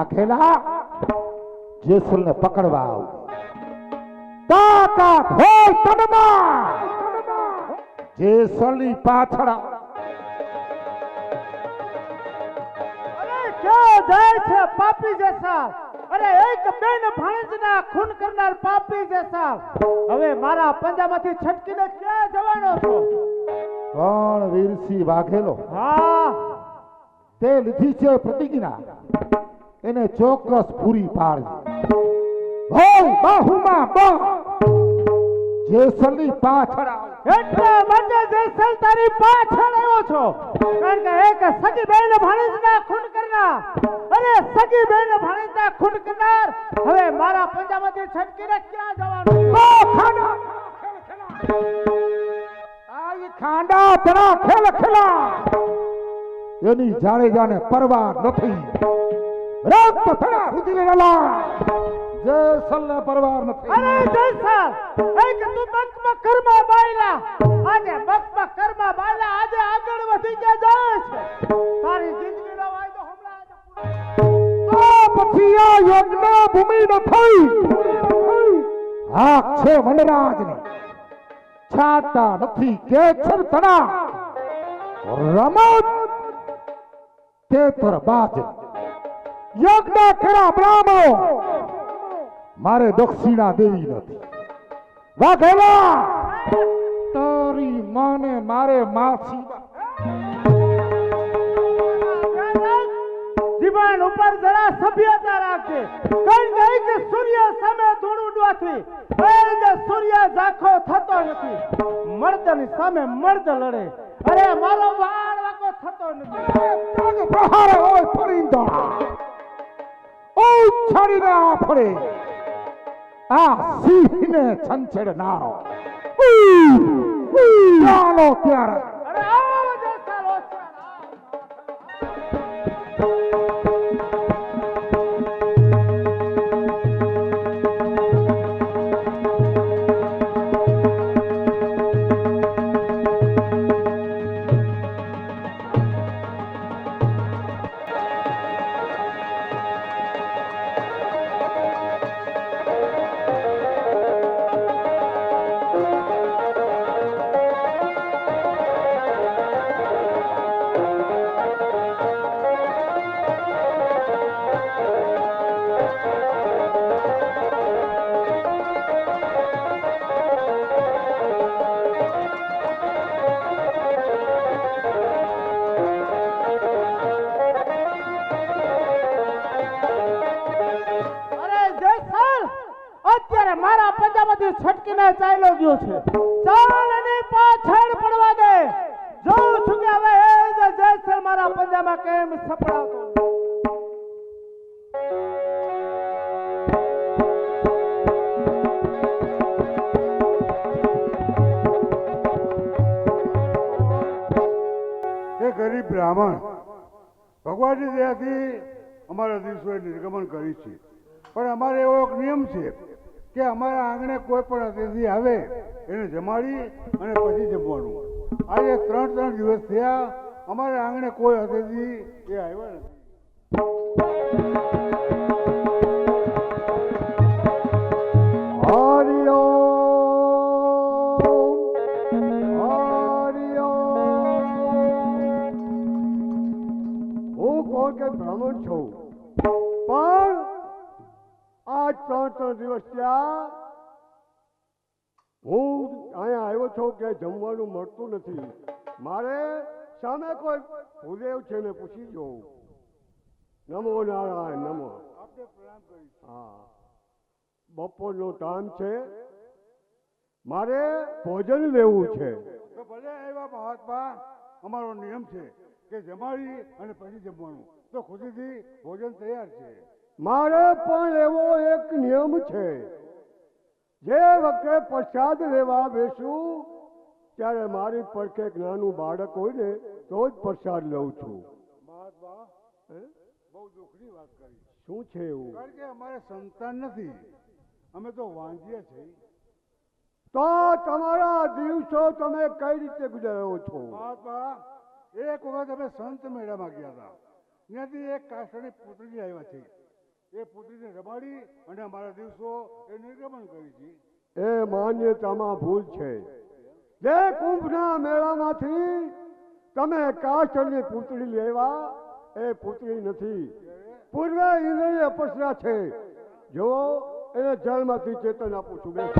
વાઘેલા જેસલને પકડવા આવ તાકાત હોય તનમાં જેસલની પાછળ ક્યાં જાય છે પાપી જેસલ? અરે એક બેન ભાણેજના ખૂન કરનાર પાપી જેસલ, હવે મારા પંજામાંથી છટકીને ક્યાં જવાનો છો? કોણ? વીરસિંહ વાઘેલો. હા, તે લીધી છે પ્રતિજ્ઞા, એને ચોક્કસ પૂરી પાડવી. હોય બાહુમાં બા જેસલની પાછળ આવ. એટલા માટે જેસલ તારી પાછળ આવ્યો છો, કારણ કે એક સગી બેન ભાણેજના ખૂન કરનાર, અરે સગી બેન ભાણેજના ખૂન કરનાર હવે મારા પંજામાંથી છટકીને ક્યાં જવાનું? ખાંડા તરા ખેલ ખેલા એની જાડેજાને પરવા નથી. રક્ત થડા રુધિર રલા જેસલને પરવાર નથી. અરે જેસલ, એક તું બકબક કરમાં બાયલા, આજે બકબક કરમાં બાયલા, આજે આગળ વધી ગયા જાય છે. તારી જિંદગીનો વાયદો હમણાં તો પછી આ યજ્ઞ ભૂમિ ન થઈ. હાક છે વનરાજની, છાતા નથી કેસર તણા રમત તેતર બાજ યજ્ઞ કર્યા બ્રાહ્મણો મારે દક્ષિણા દેવી નથી. વાઘેલા તારી માને મારે માસી જીવન ઉપર જરા સભ્યતા રાખજે, કારણ કે સૂર્ય સામે ધૂળ ઉડવાથી એ સૂર્ય ઝાંખો થતો નથી. મર્દની સામે મર્દ લડે, અરે મારો વાળ વાકો થતો નથી. પ્રહારે હોય પરિંદા ઓ છાડીને આ ફરે આ સિંહને છંછેડનારો ચાલો ત્યારે. અરે આવો જેસલ ઓછા. મારા પંજામાંથી છટકીને ચાલ્યો ગયો છે. ચાલ એની પાછળ પડવા દે. જોઉં છું કે હવે એ જ જેસલ મારા પંજામાં કેમ સપડાતો. એ ગરીબ બ્રાહ્મણ ભગવાનની દયાથી અમારા દિવસોએ નિર્ગમન કરી છે, પણ અમારે એવો એક નિયમ છે કે અમારા આંગણે કોઈ પણ અતિથિ આવે એને જમાડી અને પછી જમવાનું. આજે 3 દિવસ થયા અમારા આંગણે કોઈ અતિથિ એ આવ્યા નથી. બ્રાહ્મણ છું, પણ આજ 3 દિવસ ત્યાં હું અહીંયા આવ્યો છું કે જમવાનું મળતું નથી. મારે સામે કોઈ ભૂદેવ છે ને પૂછી જોઉં. નમો નારાયણ નમો. હા, બપોરનો ટાઈમ છે, મારે ભોજન લેવું છે. તો ભલે આવ્યા મહાત્મા, અમારો નિયમ છે કે જમાડી અને પછી જમવાનું. તો ખુશીથી ભોજન તૈયાર છે. મારે પણ એવો એક નિયમ છે, જે વખતે પ્રસાદ લેવા બેસું ત્યારે મારી પડખે એક નાનું બાળક હોય ને તો જ પ્રસાદ લઉં છું. મહાત્મા બહુ દુઃખની વાત કરી. શું છે એવું? કારણ કે અમારે સંતાન નથી, અમે તો વાંજ્યા છીએ. તો તમારા દિવસો તમે કઈ રીતે ગુજારો છો? મહાત્મા, એક વખત અમે સંત મેળામાં ગયા હતા. ત્યાંથી એક કાષ્ટની પુત્રી આવ્યા છે. એ પુત્રીને રમાડી અને અમારા દિવસો એ નિર્ગમન કરી છે. એ માન્યતામાં ભૂલ છે. જે કુંભના મેળામાંથી તમે કાષ્ટની પૂતળી લેવા, એ પૂતળી નથી. પૂર્વે ઇન્દ્રિય અપસરા છે. જો એને જળમાંથી ચેતન આપું છું. બેસ.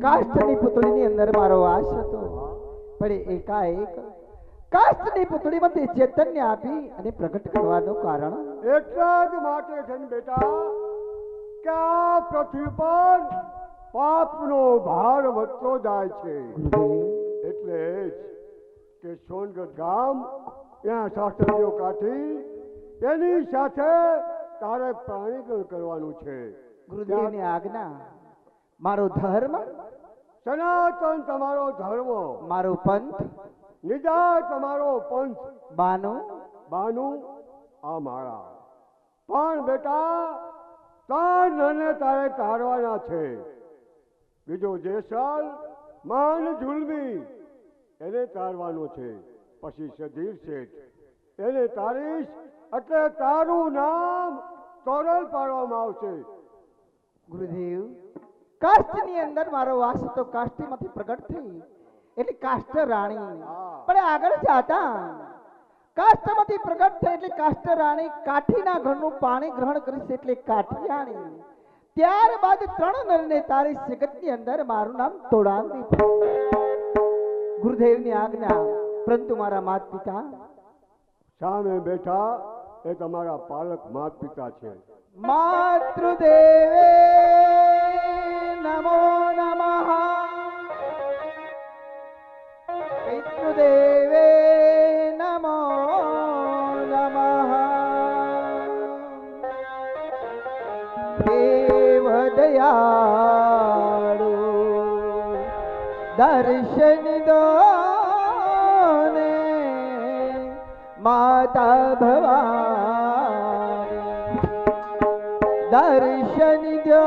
કાષ્ટની પુતળીની અંદર મારો વાસ હતો, પણ એકાએક કાષ્ટની પુતળીમાંથી ચૈતન્ય આપી અને પ્રગટ કરવાનું કારણ એટલા જ માટે છે ને બેટા કે આ પૃથ્વી પર પાપનો ભાર વધતો જાય છે. એટલે જ કે સોનગઢ ગામ ત્યાં શાસ્ત્રીઓ કાઢી તેની સાથે તારે પ્રાણીગણ કરવાનું છે. ગુરુદેવની આજ્ઞા, મારો ધર્મ, સનાતન તમારો ધર્મ, મારો પંથ, નિજા તમારો પંથ, બાનું બાનું આ માળા. પણ બેટા તાન અને તારે તારવાના છે. બીજો જેસલ માન ઝુલમી એને તારવાનો છે. પછી સધીર શેઠ એને તારીશ એટલે તારું નામ તોરલ પાડવામાં આવશે. ગુરુદેવ, કાષ્ટની અંદર મારો વાસ હતો, કાષ્ટીમાંથી પ્રગટ થઈ એટલે કાષ્ટ રાણી. પણ આગળ જાતા કાષ્ટમાંથી પ્રગટ થઈ એટલે કાષ્ટ રાણી કાઠીના ઘરનું પાણી ગ્રહણ કરીશ એટલે કાઠિયાણી. ત્યારબાદ 3 નરને તારી જગતની અંદર મારું નામ તોડાંદી. ગુરુદેવની આજ્ઞા, પરંતુ મારા માત પિતા સામે બેઠા એ તમારા પાલક માત પિતા છે. માતૃદેવે નમો નમઃ, પિતૃદેવે નમો નમઃ, દેવ દયાળુ દર્શન દો ને, માતા ભવાની દર્શન દો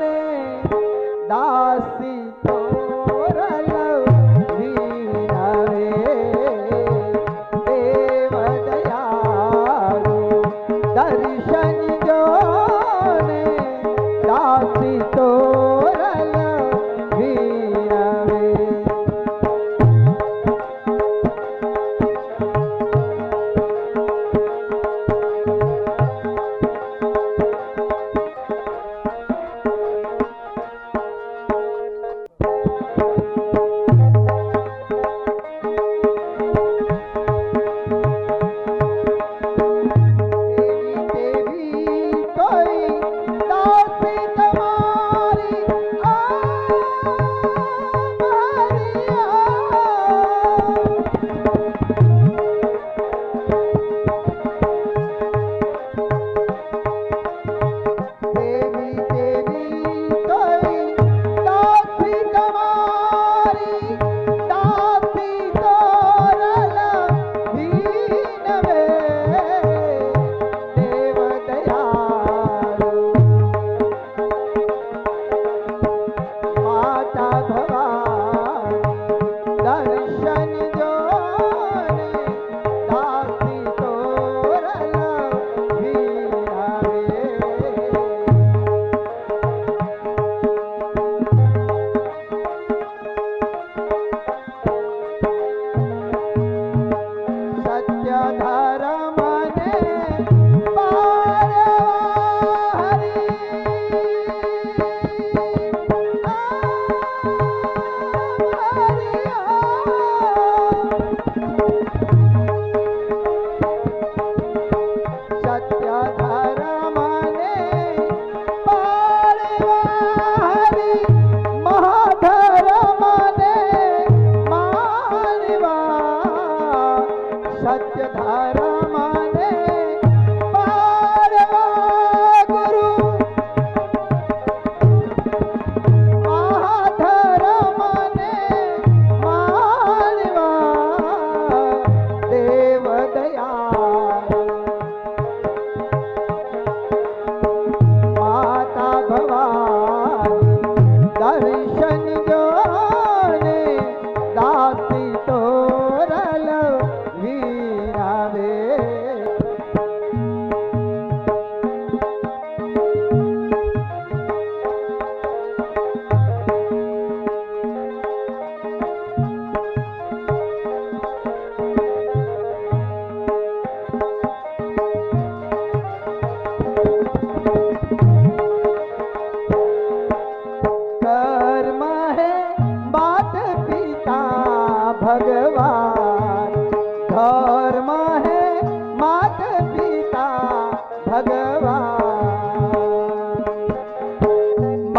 ને, દાસી તોરલ વિનવે, દેવ દયાળુ દર્શન દો ને, દાસી તોરલ વિનવે.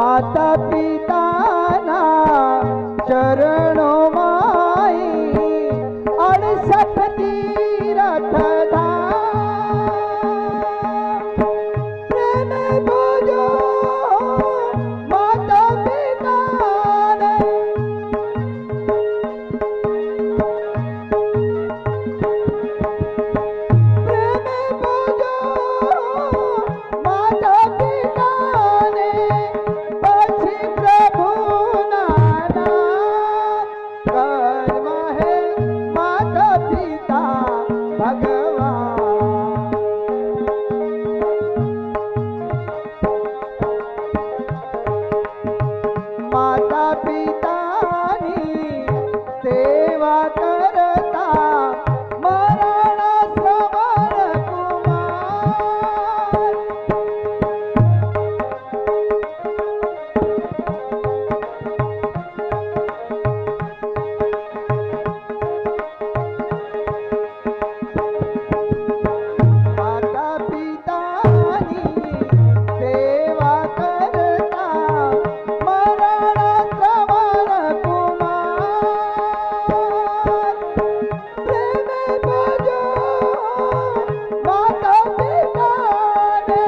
માતા પિતાના ચરણોમાં 68 તીરથ ધામ પ્રેમે ભજો માતા પિતાને માતા પિતાને પછી પ્રભુના નામ કર્મ હે માતા પિતા ભગવાન માતા પિતાની સેવા કરતા મરણ શ્રવણ કુમાર માતા પિતાની સેવા કરતા મરણ શ્રવણ કુમાર પ્રેમે ભજો માતા પિતાને